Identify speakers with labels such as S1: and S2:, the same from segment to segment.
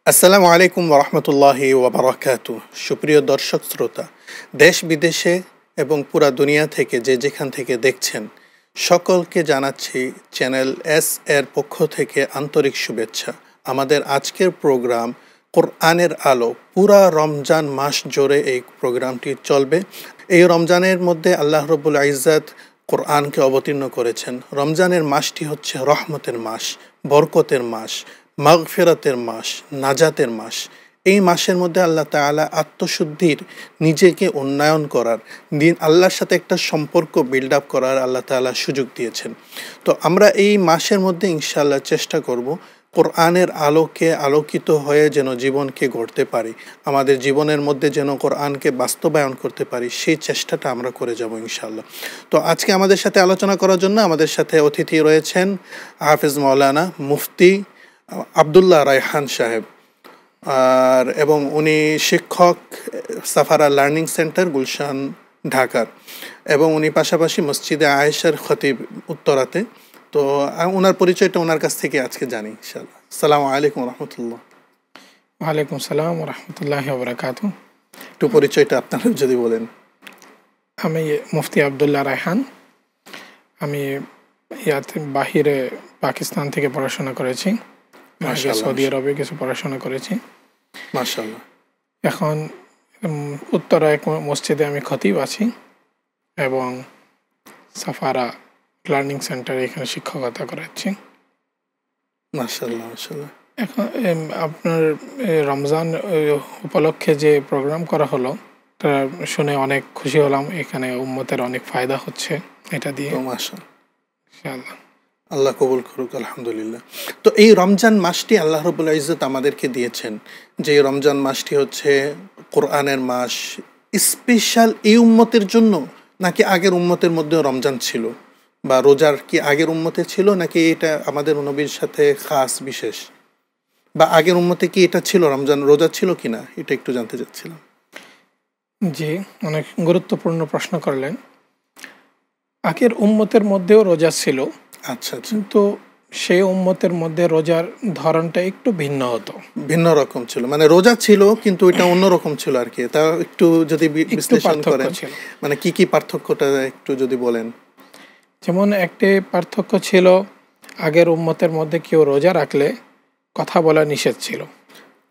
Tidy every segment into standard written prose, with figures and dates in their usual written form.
S1: আসসালামু আলাইকুম ওরহমতুল্লাহি ওবরাকাতু। সুপ্রিয় দর্শক শ্রোতা, দেশ বিদেশে এবং পুরা দুনিয়া থেকে যে যেখান থেকে দেখছেন সকলকে জানাচ্ছি চ্যানেল এস এর পক্ষ থেকে আন্তরিক শুভেচ্ছা। আমাদের আজকের প্রোগ্রাম কোরআনের আলো। পুরা রমজান মাস জুড়ে এই প্রোগ্রামটি চলবে। এই রমজানের মধ্যে আল্লাহ রব্বুল ইজ্জত কোরআনকে অবতীর্ণ করেছেন। রমজানের মাসটি হচ্ছে রহমতের মাস, বরকতের মাস, মাগফিরাতের মাস, নাজাতের মাস। এই মাসের মধ্যে আল্লাহ তাআলা আত্মশুদ্ধির, নিজেকে উন্নয়ন করার, আল্লাহর সাথে একটা সম্পর্ক বিল্ড আপ করার আল্লাহ তাআলা সুযোগ দিয়েছেন। তো আমরা এই মাসের মধ্যে ইনশাআল্লাহ চেষ্টা করব কোরআনের আলোকে আলোকিত হয়ে যেন জীবনকে গড়তে পারি, আমাদের জীবনের মধ্যে যেন কোরআনকে বাস্তবায়ন করতে পারি, সেই চেষ্টাটা আমরা করে যাব ইনশাআল্লাহ। তো আজকে আমাদের সাথে আলোচনা করার জন্য আমাদের সাথে অতিথি রয়েছেন হাফেজ মাওলানা মুফতি আব্দুল্লাহ রায়হান সাহেব, এবং উনি শিক্ষক সাফারা লার্নিং সেন্টার, গুলশান, ঢাকার, এবং উনি পাশাপাশি মসজিদে আয়েশার খতিব উত্তরাতে। তো ওনার পরিচয়টা ওনার কাছ থেকে আজকে জানি ইনশাআল্লাহ। আসসালামু আলাইকুম রহমতুল্লাহ।
S2: ওয়ালাইকুম সালাম রহমতুল্লাহি ওয়া বারাকাতুহু।
S1: একটু পরিচয়টা আপনারা যদি বলেন।
S2: আমি মুফতি আব্দুল্লাহ রায়হান। আমি বাহিরে পাকিস্তান থেকে পড়াশোনা করেছি, সৌদি আরবে কিছু পড়াশোনা করেছি।
S1: মাশাআল্লাহ।
S2: এখন উত্তরা এক মসজিদে আমি খতিব আছি এবং সাফারা লার্নিং সেন্টারে এখানে শিক্ষকতা করাচ্ছি।
S1: মাশাআল্লাহ মাশাআল্লাহ।
S2: এখন আপনার রমজান উপলক্ষে যে প্রোগ্রাম করা হলো, তা শুনে অনেক খুশি হলাম। এখানে উম্মতের অনেক ফায়দা হচ্ছে এটা দিয়ে।
S1: মাশাআল্লাহ,
S2: ইনশাআল্লাহ
S1: আল্লাহ কবুল করুক, আলহামদুলিল্লাহ। তো এই রমজান মাসটি আল্লাহ রাব্বুল ইজ্জত আমাদেরকে দিয়েছেন, যে রমজান মাসটি হচ্ছে কোরআনের মাস। স্পেশাল এই উম্মতের জন্য, নাকি আগের উম্মতের মধ্যেও রমজান ছিল, বা রোজার কি আগের উম্মতে ছিল, নাকি এটা আমাদের নবীর সাথে খাস বিশেষ, বা আগের উম্মতে কি এটা ছিল, রমজান রোজা ছিল কিনা, এটা একটু জানতে চাচ্ছিলাম।
S2: জি, অনেক গুরুত্বপূর্ণ প্রশ্ন করলেন। আগের উম্মতের মধ্যেও রোজা ছিল,
S1: আচ্ছা আচ্ছা,
S2: কিন্তু সেই উম্মতের মধ্যে রোজার ধরনটা একটু ভিন্ন হতো,
S1: ভিন্ন রকম ছিল। মানে রোজা ছিল কিন্তু এটা অন্যরকম ছিল আর কি। তা একটু যদি বিশ্লেষণ করেন, মানে কি কি পার্থক্যটা একটু যদি বলেন।
S2: যেমন একটি পার্থক্য ছিল, আগের উম্মতের মধ্যে কেউ রোজা রাখলে কথা বলা নিষেধ ছিল।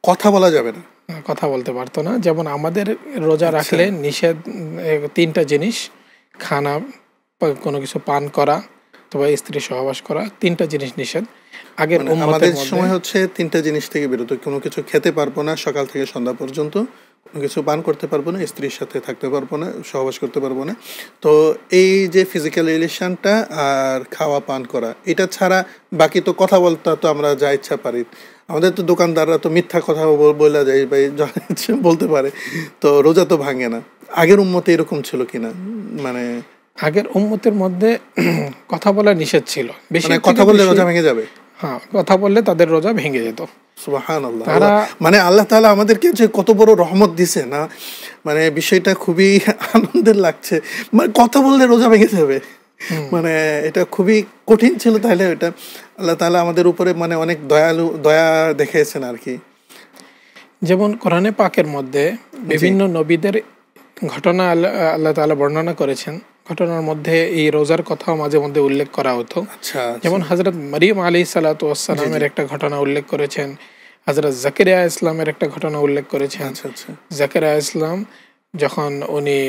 S1: কথা বলা যাবে না,
S2: কথা বলতে পারতো না। যেমন আমাদের রোজা রাখলে নিষেধ তিনটা জিনিস: খানা, কোনো কিছু পান করা, অথবা স্ত্রী সহবাস করা, তিনটা জিনিস নিষেধ। আগের
S1: আমাদের সময় হচ্ছে তিনটা জিনিস থেকে বিরত। কোনো কিছু খেতে পারবো না সকাল থেকে সন্ধ্যা পর্যন্ত, কোনো কিছু পান করতে পারবো না, স্ত্রীর সাথে থাকতে পারবো না, সহবাস করতে পারবো না। তো এই যে ফিজিক্যাল রিলেশনটা আর খাওয়া পান করা, এটা ছাড়া বাকি তো কথা বলতে তো আমরা যা ইচ্ছা পারি। আমাদের তো দোকানদাররা তো মিথ্যা কথা বলা যায়, ভাই বলতে পারে। তো রোজা তো ভাঙে না। আগের উম্মতে এরকম ছিল কিনা? মানে
S2: আগের উম্মতের মধ্যে কথা বলা নিষেধ ছিল। বেশি
S1: কথা বললে রোজা ভেঙে যাবে।
S2: হ্যাঁ, কথা বললে তাদের রোজা ভেঙে যেত।
S1: সুবহানাল্লাহ। মানে আল্লাহ তাআলা আমাদেরকে যে কত বড় রহমত দিছে না, মানে বিষয়টা খুবই আনন্দের লাগছে। মানে কথা বললে রোজা ভেঙে যাবে, মানে এটা খুবই কঠিন ছিল। তাহলে এটা আল্লাহ তাআলা আমাদের উপরে মানে অনেক দয়া দেখিয়েছেন আর কি।
S2: যেমন কোরআনে পাকের মধ্যে বিভিন্ন নবীদের ঘটনা আল্লাহ তাআলা বর্ণনা করেছেন। ঘটনার মধ্যে এই রোজার কথাও মাঝে মধ্যে উল্লেখ করা হতো। যেমন হযরত মারিয়াম আলাইহিসসালাতু ওয়াসসালামের একটা ঘটনা উল্লেখ করেছেন, হযরত জাকারিয়া ইসলামের একটা ঘটনা উল্লেখ করেছেন। জাকারিয়া ইসলাম যখন উনি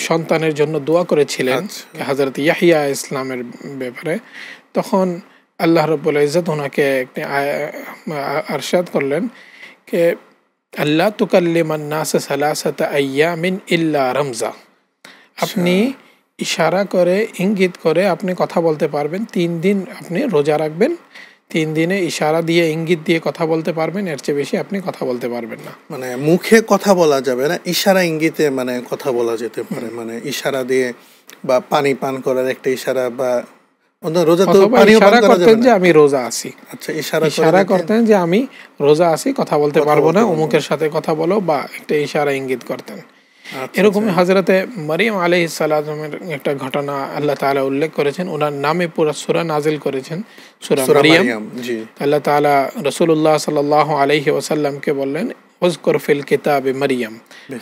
S2: সন্তানের জন্য দোয়া করেছিলেন হযরত ইয়াহইয়া ইসলামের ব্যাপারে, তখন আল্লাহ রাব্বুল ইজ্জত ওনাকে একটি আরশাদ করলেন যে আল্লাহ তুকাল্লিমান নাস সালাসাতা আইয়ামিন ইল্লা রমজা। আপনি ইশারা করে, ইঙ্গিত করে আপনি কথা বলতে পারবেন। 3 দিন আপনি রোজা রাখবেন, 3 দিনে ইশারা দিয়ে, ইঙ্গিত দিয়ে কথা বলতে পারবেন। এর চেয়ে বেশি আপনি কথা বলতে পারবেন না।
S1: মানে মুখে কথা বলা যাবে না, ইশারা ইঙ্গিতে মানে কথা বলা যেতে পারে। মানে ইশারা দিয়ে, বা পানি পান করার একটা ইশারা, বা রোজা তো পানি পান করা যাবে না, যে আমি রোজা আছি। আচ্ছা,
S2: ইশারা করতেন যে আমি রোজা আছি, কথা বলতে পারবো না, অমুকের সাথে কথা বলো, বা একটা ইশারা ইঙ্গিত করতেন। এরকমই হযরতে মারিয়াম আলাইহিস সালামের একটা ঘটনা আল্লাহ তাআলা উল্লেখ করেছেন, ওনার নামে পুরো সূরা নাজিল করেছেন, সূরা মারিয়াম। আল্লাহ তাআলা রাসূলুল্লাহ সাল্লাল্লাহু আলাইহি ওয়াসাল্লামকে বললেন, উযকুর ফিল কিতাবে মারিয়াম,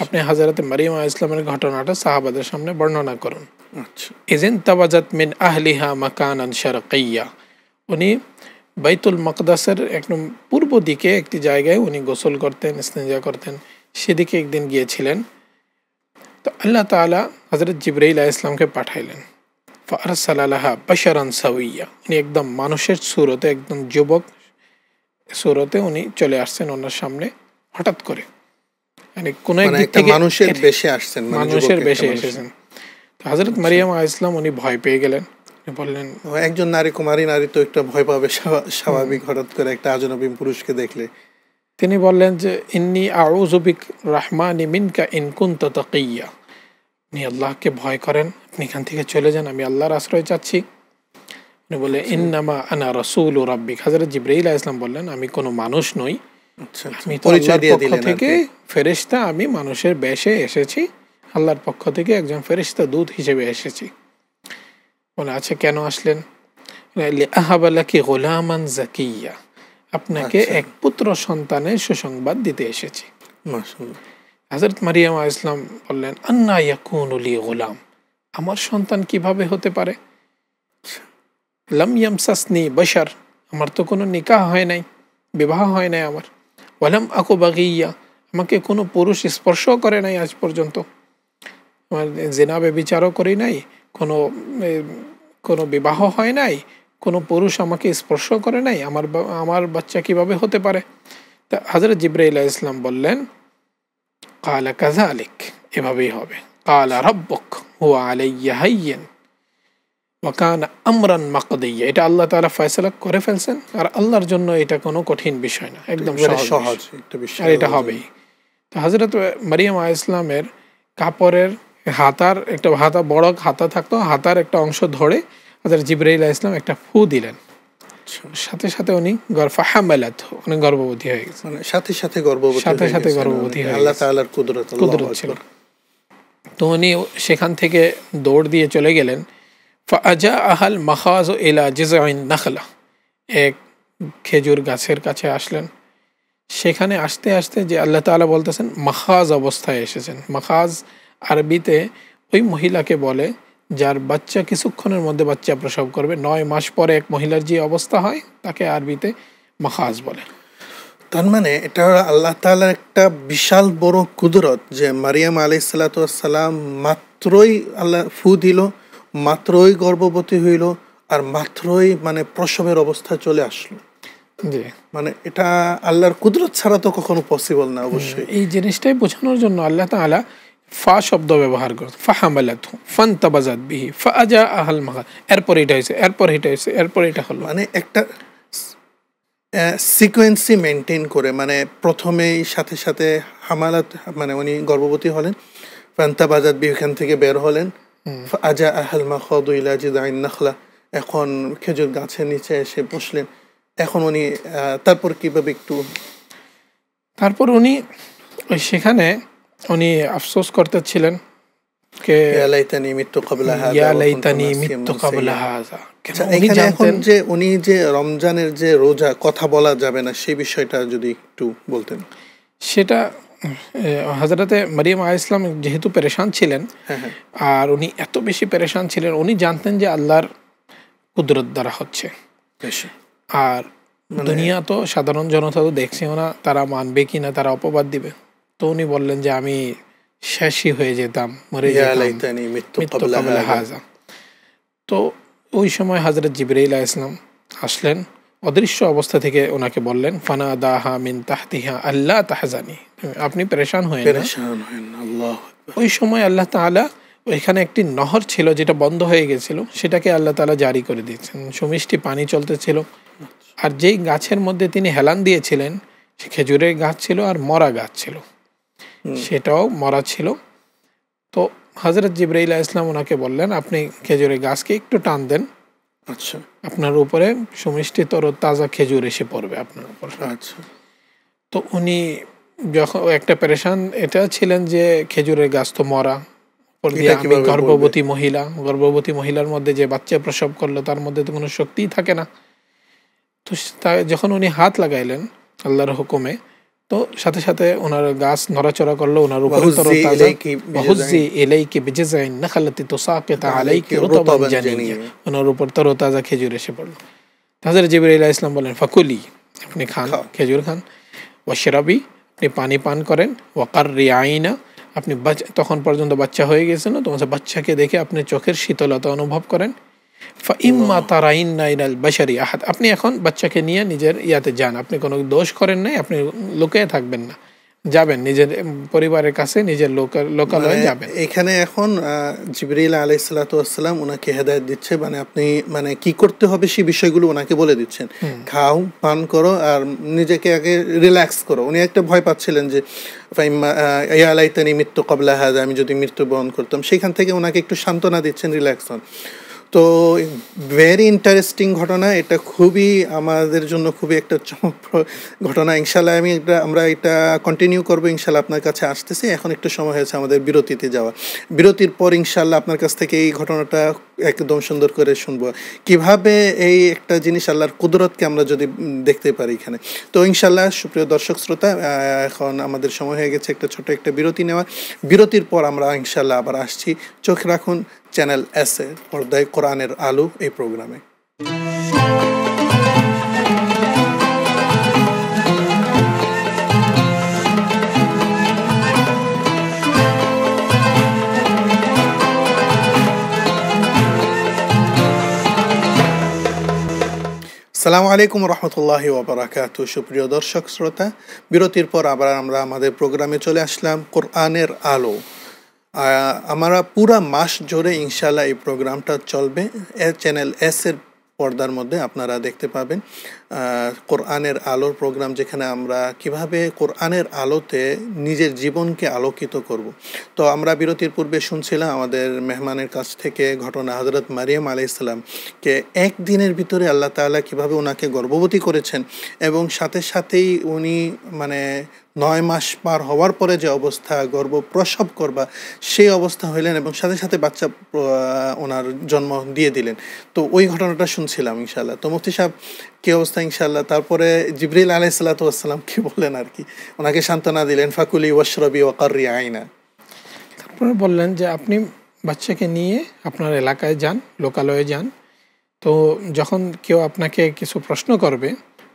S2: আপনি হযরতে মারিয়াম আলাইহিস সালামের ঘটনাটা সাহাবাদের সামনে বর্ণনা করুন। ইযিন তাবাজাত মিন আহলিহা মাকানান শারকিয়্যা, উনি বাইতুল মাকদাসের একদম পূর্ব দিকে একটি জায়গায় উনি গোসল করতেন, ইস্তেঞ্জা করতেন, সেদিকে একদিন গিয়েছিলেন। তো আল্লাহ তাআলা হযরত জিবরাইল আলাইহিস সালামকে পাঠাইলেন, ফারসালা লাহা বাশারান সাওয়িয়্যা, উনি একদম মানুষের সুরতে, একদম যুবক সুরতে উনি চলে আসছেন ওনার সামনে হঠাৎ করে, মানে কোন একদিক থেকে
S1: মানুষের বেশে আসছেন,
S2: মানুষের বেশে এসেছেন। তো হযরত মারিয়াম আলাইহিস সালাম উনি ভয় পেয়ে গেলেন, বললেন,
S1: একজন নারী কুমারী নারী তো একটা ভয় পাবে স্বাভাবিক, হঠাৎ করে একটা আজনবী পুরুষকে দেখলে।
S2: তিনি বললেন যে ইন্নী আউযু বিক রাহমানি মিনকা ইন কুনতা তাকিয়্যা, আপনি আল্লাহকে ভয় করেন, আপনি এখান থেকে চলে যান, আমি আল্লাহর আশ্রয় চাচ্ছি। উনি বলে ইন্নামা আনা রাসূলু রাব্বিক, হযরত জিবরাইল আলাইহিস সালাম বললেন, আমি কোনো মানুষ নই, আমি তো আল্লাহর পক্ষ থেকে ফেরেশতা, আমি মানুষের বেশে এসেছি, আল্লাহর পক্ষ থেকে একজন ফেরেশতা দূত হিসেবে এসেছি। বলে আচ্ছা কেন আসলেন? লিআহাবা লাকি গুলামান যাকিয়্যা, আপনাকে এক পুত্র সন্তানের সুসংবাদ দিতে এসেছি।
S1: মাশাআল্লাহ।
S2: হযরত মারিয়াম আলাইহিস সালাম বললেন, আন্না ইয়াকুনু লি গুলাম, আমার সন্তান কিভাবে হতে পারে? লাম ইয়ামসাসনি বাশার, আমার তো কোনো নিকাহ হয় নাই, বিবাহ হয় নাই আমার। ওয়ালাম আকু বাগিয়্যা, আমাকে কোনো পুরুষ স্পর্শ করে নাই আজ পর্যন্ত, আমার জিনা ব্যভিচারও করি নাই, কোনো বিবাহ হয় নাই, কোনো পুরুষ আমাকে স্পর্শ করে নাই, আমার বাচ্চা কিভাবে হতে পারে? তা হযরত জিবরাইল আলাইহিস সালাম বললেন, ক্বালা কাযালিক, এভাবেই হবে। ক্বালা রাব্বুক হুয়া আলাইয়া হায়্যিন ওয়া কানা আমরান মাকদিয়্যা, এটা আল্লাহ তাআলা ফয়সালা করে ফেলছেন, আর আল্লাহর জন্য এটা কোনো কঠিন বিষয় না, একদম সহজ একটা বিষয়, আর এটা হবেই। তো হযরত মারিয়াম আলাইহিস সালামের কাপড়ের হাতার একটা হাতা, বড় হাতা থাকতো, হাতার একটা অংশ ধরে হযরত জিবরাইল আলাইহিস সালাম একটা ফু দিলেন, সাথে সাথে উনি ফাহামালাত, উনি গর্ভবতী হয়ে গেছেন, মানে সাথে সাথে গর্ভবতী হয়ে
S1: আল্লাহ তাআলার কুদরত
S2: ছিল। তো উনি সেখান থেকে দৌড় দিয়ে চলে গেলেন, ফাআজা আহাল মাখাজ ইলা জিজআইন নাখলা, এক খেজুর গাছের কাছে আসলেন। সেখানে আসতে আসতে যে আল্লাহ তাআলা বলতেছেন মাখাজ অবস্থায় এসেছেন। মাখাজ আরবিতে ওই মহিলাকে বলে যার বাচ্চা কিছুক্ষণের মধ্যে বাচ্চা প্রসব করবে, 9 মাস পরে এক মহিলার যে অবস্থা হয় তাকে আরবিতে মাখাজ বলে।
S1: তার মানে এটা আল্লাহ তাআলার একটা বিশাল বড় কুদরত যে মারিয়াম আলাইহিস সালাতু ওয়াস সালাম মাত্রই আল্লাহ ফু দিল, মাত্রই গর্ভবতী হইল, আর মাত্রই মানে প্রসবের অবস্থা চলে আসলো।
S2: জি,
S1: মানে এটা আল্লাহর কুদরত ছাড়া তো কখনো পসিবল না। অবশ্যই
S2: এই জিনিসটাই বোঝানোর জন্য আল্লাহ তাআলা ফা শব্দ ব্যবহার করছে, ফাহামালাতহু ফান্তাবাযাত বিহি ফাআজা আহাল মাখা, এরপর এটা হয়েছে, এরপর এটা হয়েছে, এরপর এটা হলো,
S1: মানে একটা সিকোয়েন্সি মেনটেন করে, মানে প্রথমেই সাথে সাথে হামালাত, মানে উনি গর্ভবতী হলেন, ফান্তাবাযাত বিহি এখান থেকে বের হলেন, ফাআজা আহাল মাখাদু ইলা জিযআইন নাখলা, এখন খেজুর গাছের নিচে এসে বসলেন। এখন উনি তারপর কিভাবে একটু,
S2: তারপর উনি সেখানে উনি আফসোস করতেছিলেন কে
S1: ইয়া লাইতানি মিতু ক্বাবলা হাযা,
S2: ইয়া লাইতানি মিতু ক্বাবলা হাযা।
S1: এখানে এখন যে উনি যে রমজানের যে রোজা কথা বলা যাবে না, সেই বিষয়টা যদি একটু বলতেন।
S2: সেটা হযরতে মারিয়াম আলাইহিস সালাম যেহেতু পেরেশান ছিলেন, আর উনি এত বেশি পেরেশান ছিলেন, উনি জানতেন যে আল্লাহর কুদরত দ্বারা হচ্ছে, আর দুনিয়া তো সাধারণ জনতা তো দেখছেও না, তারা মানবে কিনা, তারা অপবাদ দিবে। তো উনি বললেন যে আমি শেষই হয়ে যেতাম, মরে যেতাম, মিতু ক্বাবলা হাযা। তো ওই সময় হযরত জিবরাইল আলাইহিস সালাম আসলেন, অদৃশ্য অবস্থা থেকে ওনাকে বললেন, ফানাদাহা মিন তাহতিহা আল্লা তাহজানি, আপনি পেরেশান হয়েন না।
S1: আল্লাহু আকবার।
S2: ওই সময় আল্লাহ তাআলা ওইখানে একটি নহর ছিল যেটা বন্ধ হয়ে গেছিল, সেটাকে আল্লাহ তাআলা জারি করে দিয়েছেন, সুমিষ্টি পানি চলতেছিল। আর যেই গাছের মধ্যে তিনি হেলান দিয়েছিলেন সে খেজুরের গাছ ছিল, আর মরা গাছ ছিল, সেটাও মরা ছিল। তো হযরত জিবরাইল আলাইহিস সালাম ওনাকে বললেন, আপনি খেজুরের গাছকে একটু টান দেন,
S1: আচ্ছা,
S2: আপনার উপরে সুমিষ্টি তর তাজা খেজুর এসে পড়বে আপনার উপর।
S1: আচ্ছা।
S2: তো উনি যখন একটা পেরেশান এটা ছিলেন যে খেজুরের গাছ তো মরা,
S1: এটা
S2: আমি
S1: কিভাবে বলবে?
S2: গর্ভবতী মহিলার মধ্যে যে বাচ্চা প্রসব করলো তার মধ্যে তো কোনো শক্তিই থাকে না। তো যখন উনি হাত লাগাইলেন আল্লাহর হুকুমে, তো সাথে সাথে ওনার গাছ নড়াচড়া করলো, ওনার উপরে তরতাজা, ওয়াহুজ্জি ইলাইকি বিজিযাইন নাখলাতি তুসাকিত আলাইকি রুতাবান জানিয়া, ওনার উপর তরতাজা খেজুর এসে পড়লো। হযরত জিবরাইল আলাইহিস সালাম বলেন ফাকুলি, আপনি খান, খেজুর খান, ওয়াশরাবি, আপনি পানি পান করেন, ওয়াকাররি আইনা, আপনি তখন পর্যন্ত বাচ্চা হয়ে গেছে না, তোমার বাচ্চাকে দেখে আপনি চোখের শীতলতা অনুভব করেন। ফাইম্মা তারাইন্না ইনাল বাশারি আহাদ, আপনি এখন বাচ্চাকে নিয়ে নিজের ইয়াতে যান, আপনি কোনো দোষ করেন নাই, আপনি লুকিয়ে থাকবেন না, যাবেন নিজের পরিবারের কাছে, নিজের লোকালয়ে যাবেন।
S1: এখানে এখন জিবরিল আলাইহিস সালাতু ওয়াস সালাম ওনাকে হেদায়েত দিচ্ছে, মানে আপনি মানে কি করতে হবে সেই বিষয়গুলো ওনাকে বলে দিচ্ছেন। খাও, পান করো, আর নিজেকে আগে রিল্যাক্স করো। উনি একটা ভয় পাচ্ছিলেন যে ইয়া লাইতানি মিত্তু ক্বাবলা হাযা, আমি যদি মৃত্যুবরণ করতাম। সেখান থেকে ওনাকে একটু সান্ত্বনা দিচ্ছেন, রিল্যাক্স হন। তো ভেরি ইন্টারেস্টিং ঘটনা এটা, খুবই আমাদের জন্য খুবই একটা চমকপ্রদ ঘটনা। ইনশাল্লাহ আমরা এটা কন্টিনিউ করবো, ইনশাল্লাহ আপনার কাছে আসতেছি। এখন একটু সময় হয়েছে আমাদের বিরতিতে যাওয়া। বিরতির পর ইনশাল্লাহ আপনার কাছ থেকে এই ঘটনাটা একদম সুন্দর করে শুনবো, কিভাবে এই একটা জিনিস আল্লাহর কুদরতকে আমরা যদি দেখতে পারি এখানে। তো ইনশাল্লাহ সুপ্রিয় দর্শক শ্রোতা, এখন আমাদের সময় হয়ে গেছে একটা ছোট একটা বিরতি নেওয়ার। বিরতির পর আমরা ইনশাল্লাহ আবার আসছি। চোখ রাখুন চ্যানেল এস এর পর্দায় কোরআনের আলো এই প্রোগ্রামে। আসসালামু আলাইকুম রহমতুল্লাহি ওয়া বারাকাতুহু। সুপ্রিয় দর্শক শ্রোতা, বিরতির পর আবার আমরা আমাদের প্রোগ্রামে চলে আসলাম, কোরআনের আলো। আমরা পুরা মাস জুড়ে ইনশাল্লাহ এই প্রোগ্রামটা চলবে। চ্যানেল এস এর পর্দার মধ্যে আপনারা দেখতে পাবেন কোরআনের আলোর প্রোগ্রাম, যেখানে আমরা কিভাবে কোরআনের আলোতে নিজের জীবনকে আলোকিত করব। তো আমরা বিরতির পূর্বে শুনছিলাম আমাদের মেহমানের কাছ থেকে ঘটনা, হযরত মারিয়াম আলাইহিস সালামকে একদিনের ভিতরে আল্লাহ তাআলা কিভাবে ওনাকে গর্ভবতী করেছেন, এবং সাথে সাথেই উনি মানে 9 মাস পার হওয়ার পরে যে অবস্থা, গর্ভ প্রসব করবা সেই অবস্থা হইলেন, এবং সাথে সাথে বাচ্চা ওনার জন্ম দিয়ে দিলেন। তো ওই ঘটনাটা শুনছিলাম ইনশাল্লাহ। তো মুফতি সাহেব, কী অবস্থা ইনশাল্লাহ? তারপরে জিবরিল আলাইহিস সালাতু ওয়াস সালাম কি বললেন আর কি? ওনাকে সান্ত্বনা দিলেন, ফাকুলি ওয়াশরাবি ওয়াকাররি আইনা।
S2: তারপরে বললেন যে আপনি বাচ্চাকে নিয়ে আপনার এলাকায় যান, লোকালয়ে যান। তো যখন কেউ আপনাকে কিছু প্রশ্ন করবে,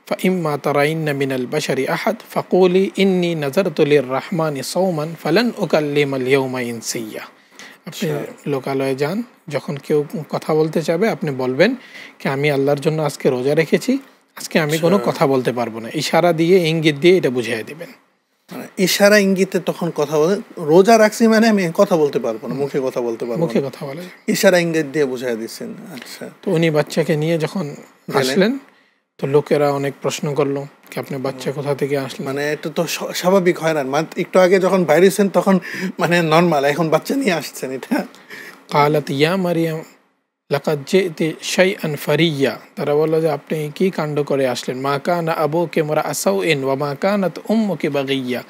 S2: ফাইম্মা তারাইন্না মিনাল বাশারি আহাদ ফাকুলি ইন্নী নাযারতু লির-রাহমানি সাওমান ফালান উকাল্লিমাল ইয়াওমা ইনসিয়্যা। আপনি লোকালয়ে যান, যখন কেউ কথা বলতে চাবে আপনি বলবেন কি আমি আল্লাহর জন্য আজকে রোজা রেখেছি, আজকে আমি কোনো কথা বলতে পারবো না। ইশারা দিয়ে, ইঙ্গিত দিয়ে এটা বুঝিয়ে দেবেন।
S1: ইশারা ইঙ্গিতে তখন কথা বলে, রোজা রাখছি মানে আমি কথা বলতে পারবো না, মুখে কথা বলতে পারবো না,
S2: মুখে কথা বলে
S1: ইশারা ইঙ্গিত দিয়ে বুঝিয়ে দিচ্ছেন। আচ্ছা।
S2: তো উনি বাচ্চাকে নিয়ে যখন আসলেন, তো লোকেরা অনেক প্রশ্ন করলো কি আপনি বাচ্চা কোথা থেকে আসলেন।
S1: মানে এটা তো স্বাভাবিক হয় না, একটু আগে যখন বাইরেছেন তখন মানে নর্মাল, এখন বাচ্চা নিয়ে আসছেন এটা।
S2: কালাত ইয়া মারিয়াম লাকাদ জিতি শাইআন ফারিয়া, তারা বলল যে আপনি কি কাণ্ড করে আসলেন। মা কানা আবুকে ইমরাআ সাউইন ওয়া মা কানাত উম্মুকি বাগিয়া,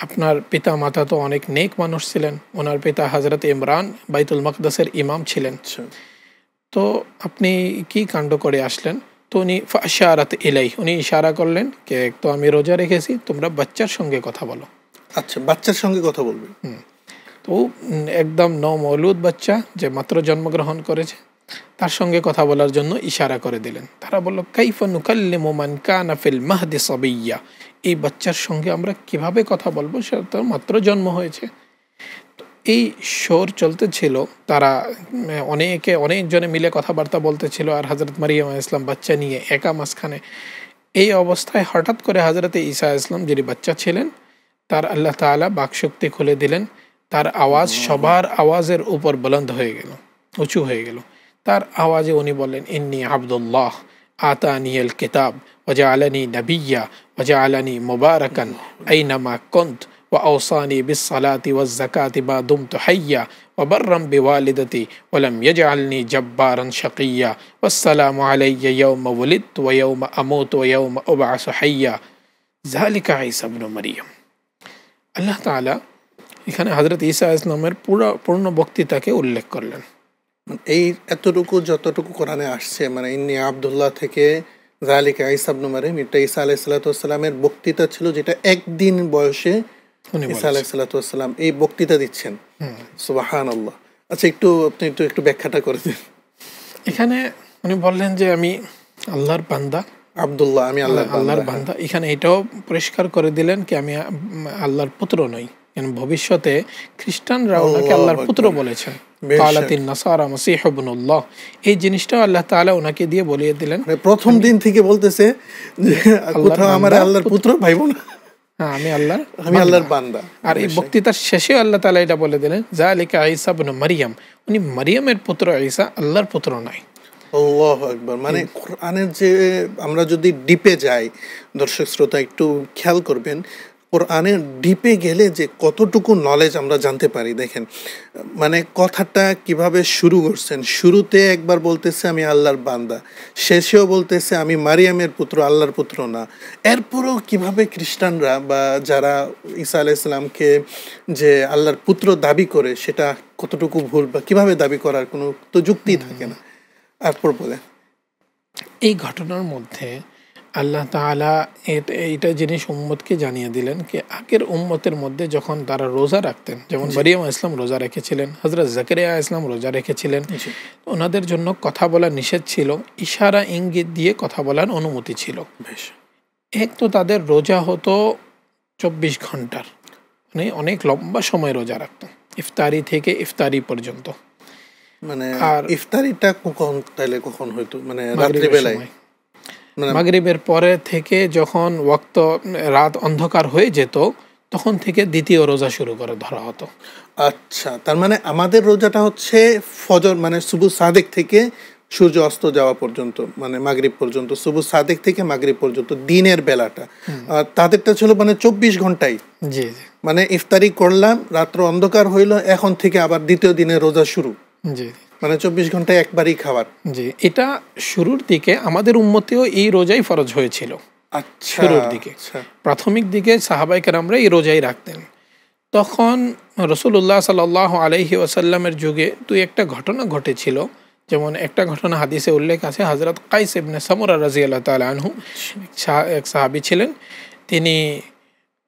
S2: আপনার পিতা মাতা তো অনেক নেক মানুষ ছিলেন। ওনার পিতা হযরত ইমরান বাইতুল মাকদাসের ইমাম ছিলেন। তো আপনি কি কাণ্ড করে আসলেন? তো উনি ফাশারাত ইলাইহি, উনি ইশারা করলেন যে তো আমি রোজা রেখেছি, তোমরা বাচ্চার সঙ্গে কথা বলো।
S1: আচ্ছা, বাচ্চার সঙ্গে কথা বলবে।
S2: তো একদম নওমৌলুদ বাচ্চা যে মাত্র জন্মগ্রহণ করেছে, তার সঙ্গে কথা বলার জন্য ইশারা করে দিলেন। তারা বলল কাইফা নুকাল্লিমু মান কানা ফিল মাহদি সাবিয়্যা, এই বাচ্চার সঙ্গে আমরা কিভাবে কথা বলবো, সে তো মাত্র জন্ম হয়েছে। এই শোর চলতেছিল, তারা অনেকজনে মিলে কথাবার্তা বলতেছিল, আর হযরত মারিয়াম আলাইহিস সালাম বাচ্চা নিয়ে একা মাঝখানে। এই অবস্থায় হঠাৎ করে হযরত ঈসা আলাইহিস সালাম, যিনি বাচ্চা ছিলেন, তার আল্লাহ তাআলা বাকশক্তি খুলে দিলেন। তার আওয়াজ সবার আওয়াজের উপর বুলন্দ হয়ে গেল, উঁচু হয়ে গেল। তার আওয়াজে উনি বললেন ইন্নী আব্দুল্লাহ আতানিয়াল কিতাব ওয়া জাআলানি নাবিয়্যা ওয়া জাআলানি মুবারাকান আইনামা কুনত ওয়া আওসানি বিস-সালাতি ওয়াজ-যাকাতি মা দুমতু হাইয়্যা ওয়া বাররাম বিওয়ালিদাতি ওয়া লাম ইয়াজআলনি জাব্বারান শাকিয়্যা ওয়াস-সালামু আলাইয়া ইয়াওমা ওয়ুলিদতু ওয়া ইয়াওমা আমুতু ওয়া ইয়াওমা উবআসু হাইয়্যা যালিকা ঈসা ইবনু মারইয়াম। আল্লাহ তাআলা এখানে হযরত ঈসা ইসলামের পূর্ণ বক্তৃতাকে উল্লেখ করলেন।
S1: এই এতটুকু যতটুকু কোরআনে আসছে, মানে ইন্নী আব্দুল্লাহ থেকে যালিকা ঈসা ইবনে মারইয়াম, এটা ঈসা আলাইহিস সালাতু ওয়াসসালামের বক্তৃতা ছিল, যেটা একদিন বয়সে ঈসা আলাইহিস সালাতু ওয়াসসালাম এই বক্তৃতা দিচ্ছেন। সুবহানাল্লাহ। আচ্ছা, আপনি একটু ব্যাখ্যাটা করে দিন।
S2: এখানে উনি বললেন যে আমি আল্লাহর বান্দা,
S1: আব্দুল্লাহ, আমি
S2: আল্লাহর বান্দা। এখানে এটাও পরিষ্কার করে দিলেন কি আমি আল্লাহর পুত্র নই। ভবিষ্যতে খ্রিস্টানরা ওনাকে আল্লাহর পুত্র বলেছেন, কালাতিন নাসারা মাসীহ ইবনুল্লাহ। এই জিনিসটাও আল্লাহ তাআলা ওনাকে দিয়ে বলিয়ে দিলেন।
S1: প্রথম দিন থেকে বলতেছে যে কোথাও আমার আল্লাহর পুত্র ভাইব না,
S2: হ্যাঁ আমি
S1: আল্লাহর বান্দা।
S2: আর এই বক্তৃতার শেষে আল্লাহ তাআলা এটা বলে দিলেন, যালিকা ঈসা ইবনে মারইয়াম, উনি মারইয়ামের পুত্র ঈসা, আল্লাহর পুত্র নয়।
S1: আল্লাহু আকবার। মানে কোরআনের যে আমরা যদি ডিপে যাই, দর্শক শ্রোতা একটু খেয়াল করবেন, কোরআনের ডিপে গেলে যে কতটুকু নলেজ আমরা জানতে পারি। দেখেন, মানে কথাটা কিভাবে শুরু করছেন। শুরুতে একবার বলতেছে আমি আল্লাহর বান্দা, শেষেও বলতেছে আমি মারিয়ামের পুত্র, আল্লাহর পুত্র না। এরপরও কিভাবে খ্রিস্টানরা বা যারা ঈসা আলাইহিস সালামকে যে আল্লাহর পুত্র দাবি করে, সেটা কতটুকু ভুল বা কিভাবে দাবি করার কোনো তো যুক্তি থাকে না। এরপর বলে
S2: এই ঘটনার মধ্যে আল্লাহ তাআলা এইটা জিনিস উম্মতকে জানিয়ে দিলেন কি আগের উম্মতের মধ্যে যখন তারা রোজা রাখতেন, যেমন মারিয়াম ইসলাম রোজা রেখেছিলেন, হযরত জাকারিয়া ইসলাম রোজা রেখেছিলেন, ওনাদের জন্য কথা বলা নিষেধ ছিল, ইশারা ইঙ্গিত দিয়ে কথা বলার অনুমতি ছিল। এক তো তাদের রোজা হতো 24 ঘন্টার, মানে অনেক লম্বা সময় রোজা রাখতো, ইফতারি থেকে ইফতারি পর্যন্ত।
S1: মানে আর ইফতারিটা কখন হইতো? মানে রাত্রিবেলায়,
S2: মাগরিবের পরে থেকে যখন ওয়াক্ত রাত অন্ধকার হয়ে যেত, তখন থেকে দ্বিতীয় রোজা শুরু করে ধরা হতো।
S1: আচ্ছা, তার মানে আমাদের রোজাটা হচ্ছে ফজর, মানে সুবহ সাদেক থেকে সূর্য অস্ত যাওয়া পর্যন্ত, মানে মাগরিব পর্যন্ত, সুবহ সাদেক থেকে মাগরিব পর্যন্ত দিনের বেলাটা। আর তাদেরটা ছিল মানে 24 ঘন্টাই।
S2: জি,
S1: মানে ইফতারি করলাম, রাত্র অন্ধকার হইল, এখন থেকে আবার দ্বিতীয় দিনের রোজা শুরু। জি, মানে 24 ঘন্টায় একবারই খাবার।
S2: জি, এটা শুরুর দিকে আমাদের উম্মতেও এই রোজাই ফরজ হয়েছিল।
S1: আচ্ছা,
S2: শুরুর দিকে প্রাথমিক দিকে সাহাবায়ে কেরামরা এই রোজাই রাখতেন। তখন রাসূলুল্লাহ সাল্লাল্লাহু আলাইহি ওয়াসাল্লামের যুগে দুই একটা ঘটনা ঘটেছিল। যেমন একটা ঘটনা হাদিসে উল্লেখ আছে, হযরত কাইস ইবনে সামুরা রাদিয়াল্লাহু তাআলা আনহু এক সাহাবী ছিলেন, তিনি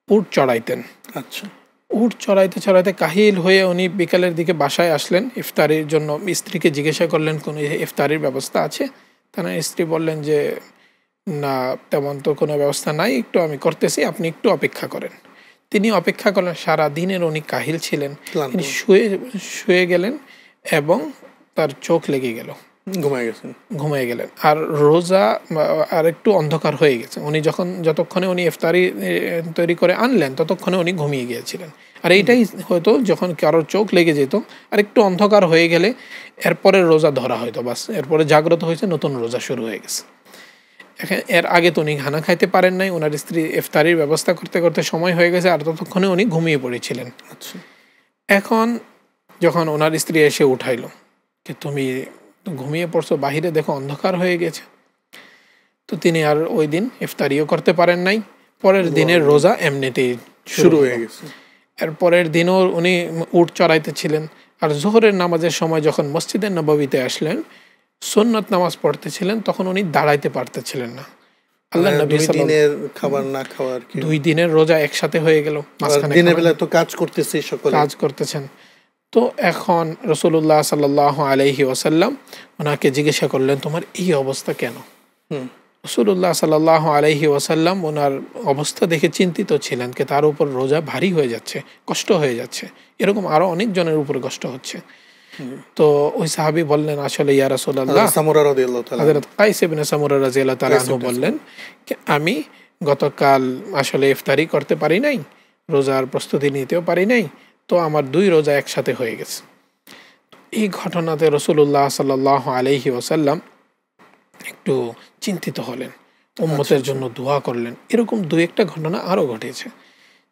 S2: উট চড়াইতেন। আচ্ছা, উট চড়াইতে চড়াইতে কাহিল হয়ে উনি বিকালের দিকে বাসায় আসলেন ইফতারির জন্য। স্ত্রীকে জিজ্ঞাসা করলেন কোন ইফতারির ব্যবস্থা আছে? তার স্ত্রী বললেন যে না, তেমন তো কোনো ব্যবস্থা নাই, একটু আমি করতেছি, আপনি একটু অপেক্ষা করেন। তিনি অপেক্ষা করলেন, সারা দিনের উনি কাহিল ছিলেন, তিনি শুয়ে গেলেন এবং তার চোখ লেগে গেল, ঘুমিয়ে গেলেন। আর রোজা আর একটু অন্ধকার হয়ে গেছে। উনি যতক্ষণে উনি ইফতারি তৈরি করে আনলেন, ততক্ষণে উনি ঘুমিয়ে গিয়েছিলেন। আর এইটাই হয়তো যখন কারোর চোখ লেগে যেত, আর একটু অন্ধকার হয়ে গেলে এরপরে রোজা ধরা হয়তো, বাস এরপরে জাগ্রত হয়েছে, নতুন রোজা শুরু হয়ে গেছে। এর আগে তো উনি খানা খাইতে পারেন নাই, ওনার স্ত্রী ইফতারির ব্যবস্থা করতে করতে সময় হয়ে গেছে, আর ততক্ষণে উনি ঘুমিয়ে পড়েছিলেন। আচ্ছা, এখন যখন ওনার স্ত্রী এসে উঠাইলো যে তুমি ঘুমিয়ে পড়ছো, বাহিরে দেখো অন্ধকার হয়ে গেছে, তো তিনি আর ওই দিন ইফতারিও করতে পারেন নাই। পরের দিনের রোজা এমনিতেই শুরু হয়ে গেছে। এর পরের দিনও উনি উট চড়াইতেছিলেন। আর জোহরের নামাজের সময় যখন মসজিদে নববীতে আসলেন, সুন্নত নামাজ পড়তেছিলেন, তখন উনি দাঁড়াইতে পারতেছিলেন না। আল্লাহ নবী দুই দিনের রোজা একসাথে হয়ে গেল,
S1: দিনের বেলা তো কাজ
S2: করতেছেন। তো এখন রাসূলুল্লাহ সাল্লাল্লাহু আলাইহি ওয়াসাল্লাম ওনাকে জিজ্ঞাসা করলেন, তোমার এই অবস্থা কেন? রাসূলুল্লাহ সাল্লাল্লাহু আলাইহি ওয়াসাল্লাম ওনার অবস্থা দেখে চিন্তিত ছিলেন যে তার উপর রোজা ভারী হয়ে যাচ্ছে, কষ্ট হয়ে যাচ্ছে, এরকম আরো অনেক জনের উপরে কষ্ট হচ্ছে। তো ওই সাহাবী বললেন, আসলে ইয়া রাসূলুল্লাহ, হযরত কাইস ইবনে সামুরা রাদিয়াল্লাহু তাআলা আনহু বললেন, আমি গতকাল আসলে ইফতারি করতে পারি নাই, রোজার প্রস্তুতি নিতেও পারি নাই, তো আমার দুই রোজা একসাথে হয়ে গেছে। এই ঘটনাতে রাসূলুল্লাহ সাল্লাল্লাহু আলাইহি ওয়াসাল্লাম একটু চিন্তিত হলেন, উম্মতের জন্য দোয়া করলেন। এরকম দুই একটা ঘটনা আরও ঘটেছে।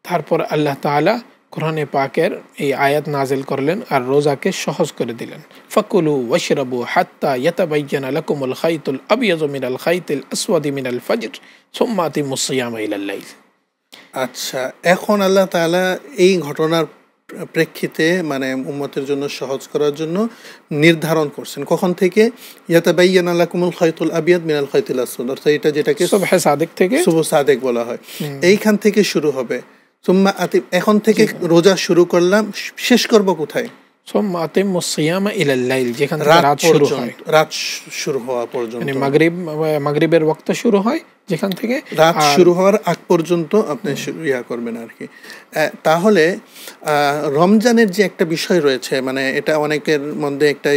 S2: তারপর আল্লাহ তাআলা কোরআনে পাকের এই আয়াত নাজিল করলেন আর রোজাকে সহজ করে দিলেন। ফাকুলু ওয়াশরাবু হাত্তা ইয়াতাবায়্যানা লাকুমুল খাইতুল আবয়াযু মিনাল খাইতিল আসওয়াদি মিনাল ফাজর সুম্মা আতিমুস সিয়ামা ইলাল লাইল।
S1: আচ্ছা, এখন আল্লাহ তাআলা এই ঘটনার প্রেক্ষিতে মানে উম্মতের জন্য সহজ করার জন্য নির্ধারণ করছেন কখন থেকে, ইয়াতাবাইয়ানা লাকুমুল খায়তুল আবিয়াদ মিনাল খায়তিল আসওয়াদ, অর্থাৎ এটা যেটাকে
S2: সুবহে সাদিক থেকে,
S1: শুভ সাদেক বলা হয়, এইখান থেকে শুরু হবে। সুম্মা আতিম, এখন থেকে রোজা শুরু করলাম, শেষ করব কোথায়?
S2: সুম্মা আতিম্মুস সিয়ামা ইলাল লাইল, যেখান থেকে রাত শুরু হয়,
S1: রাত শুরু হওয়া পর্যন্ত,
S2: মানে মাগরিবের ওয়াক্ত শুরু হয় যেখান থেকে
S1: রাত শুরু হওয়ার আগ পর্যন্ত আপনি ইয়া করবেন আর কি। তাহলে রমজানের যে একটা বিষয় রয়েছে, মানে এটা অনেকের মধ্যে একটা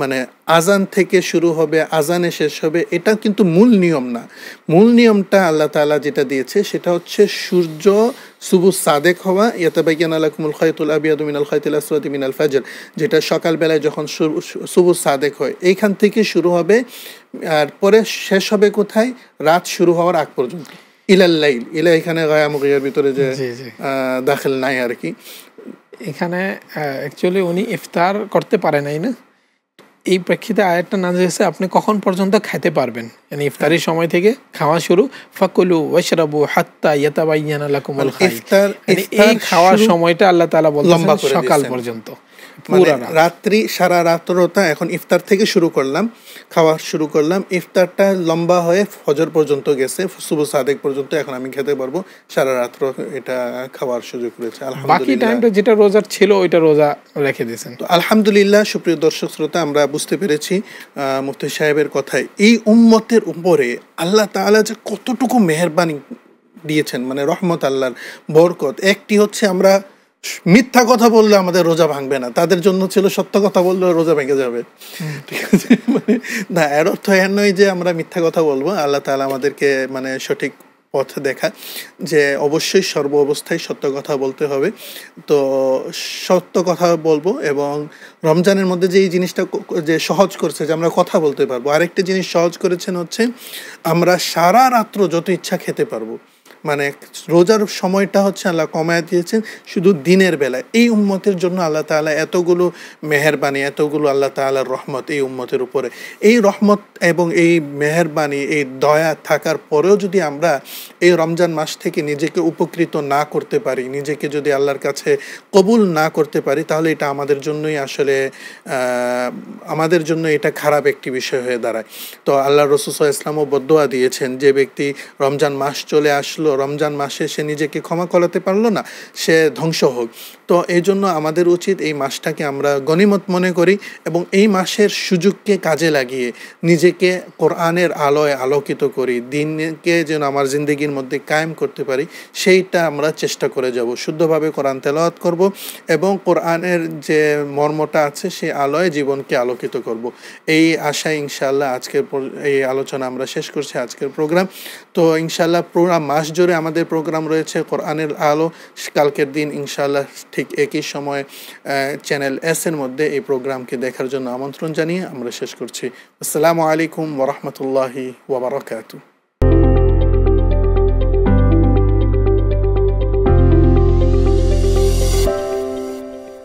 S1: মানে আজান থেকে শুরু হবে, আজানে শেষ হবে, এটা কিন্তু মূল নিয়ম না। মূল নিয়মটা আল্লাহ তাআলা যেটা দিয়েছে সেটা হচ্ছে সূর্য সুবুহ সাদেক হওয়া, ইয়াতাবাইয়ানা লাকুমুল খায়তুল আবিয়াদু মিনাল খায়তিল আসওয়াদি মিনাল ফাজর, যেটা সকালবেলায় যখন সুবুহ সাদেক হয় এইখান থেকে শুরু হবে, আর পরে শেষ হবে কোথায়? রাত শুরু হওয়ার আগ পর্যন্ত। ইলাল লাইল, ইলা এখানে গায়া মুগিয়ার ভিতরে যে দাখিল নাই আর কি।
S2: এখানে অ্যাকচুয়ালি উনি ইফতার করতে পারে নাই না, এই প্রেক্ষিতে আয়াতটা নাযিল হয়েছে আপনি কখন পর্যন্ত খেতে পারবেন, মানে ইফতারের সময় থেকে খাওয়া শুরু, ফাকুলু ওয়াশরাবু হাত্তা ইয়াতাবাইয়ানা লাকুমুল খায়ত, মানে এই খাওয়ার সময়টা আল্লাহ তাআলা বলছেন সকাল পর্যন্ত,
S1: মানে রাত্রি সারা রাত্রটা। এখন ইফতার থেকে শুরু করলাম, খাওয়া শুরু করলাম, ইফতারটা লম্বা হয়ে ফজর পর্যন্ত গেছে, সুবহ সাদেক পর্যন্ত, এখন আমি খেতে পারবো, সারা রাত্র এটা খাওয়ার সুযোগ রয়েছে।
S2: বাকি টাইমটা যেটা রোজার ছিল ওইটা রোজা রেখে দিয়েছেন।
S1: তো আলহামদুলিল্লাহ, সুপ্রিয় দর্শক শ্রোতা, আমরা বুঝতে পেরেছি মুফতি সাহেবের কথায় এই উম্মতের উপরে আল্লাহ তাআলা যে কতটুকু মেহেরবানি দিয়েছেন, মানে রহমত, আল্লাহর বরকত। একটি হচ্ছে আমরা মিথ্যা কথা বললে আমাদের রোজা ভাঙবে না, তাদের জন্য ছিল সত্য কথা বললে রোজা ভেঙে যাবে, ঠিক আছে? মানে না, এর অর্থ এর নয় যে আমরা মিথ্যা কথা বলবো। আল্লাহ তাআলা আমাদেরকে মানে সঠিক পথ দেখা, যে অবশ্যই সর্ব অবস্থায় সত্য কথা বলতে হবে। তো সত্য কথা বলবো, এবং রমজানের মধ্যে যে এই জিনিসটা যে সহজ করছে যে আমরা কথা বলতে পারবো, আরেকটা জিনিস সহজ করেছেন হচ্ছে আমরা সারা রাত্র যত ইচ্ছা খেতে পারবো। মানে রোজার সময়টা হচ্ছে আল্লাহ কমায় দিয়েছেন শুধু দিনের বেলায়। এই উম্মতের জন্য আল্লাহ তাআলা এতগুলো মেহেরবানি, এতগুলো আল্লাহ তাআলার রহমত এই উম্মতের উপরে। এই রহমত এবং এই মেহেরবানি, এই দয়া থাকার পরেও যদি আমরা এই রমজান মাস থেকে নিজেকে উপকৃত না করতে পারি, নিজেকে যদি আল্লাহর কাছে কবুল না করতে পারি, তাহলে এটা আমাদের জন্যই আসলে আমাদের জন্য এটা খারাপ একটি বিষয় হয়ে দাঁড়ায়। তো আল্লাহ রাসূল সাল্লাল্লাহু আলাইহি ওয়াসাল্লামও বদদুয়া দিয়েছেন, যে ব্যক্তি রমজান মাস চলে আসলো, রমজান মাসে সে নিজেকে ক্ষমা করাতে পারলো না, সে ধ্বংস হোক। তো এই জন্য আমাদের উচিত এই মাসটাকে আমরা গনিমত মনে করি এবং এই মাসের সুযোগকে কাজে লাগিয়ে নিজেকে কোরআনের আলোয় আলোকিত করি, দিনকে যেন আমার জিন্দগির মধ্যে কায়েম করতে পারি, সেইটা আমরা চেষ্টা করে যাব। শুদ্ধভাবে কোরআন তেলাওয়াত করব এবং কোরআনের যে মর্মটা আছে সেই আলোয় জীবনকে আলোকিত করব। এই আশায় ইনশাআল্লাহ আজকের এই আলোচনা আমরা শেষ করছি, আজকের প্রোগ্রাম। তো ইনশাআল্লাহ পুরো মাস জুড়ে আমাদের প্রোগ্রাম রয়েছে কোরআনের আলো। কালকের দিন ইনশাআল্লাহ ঠিক একই সময় চ্যানেল এস-এর মধ্যে এই প্রোগ্রামকে দেখার জন্য আমন্ত্রণ জানিয়ে আমরা শেষ করছি। আসসালামু আলাইকুম ওয়া রাহমাতুল্লাহি ওয়া বারাকাতুহু।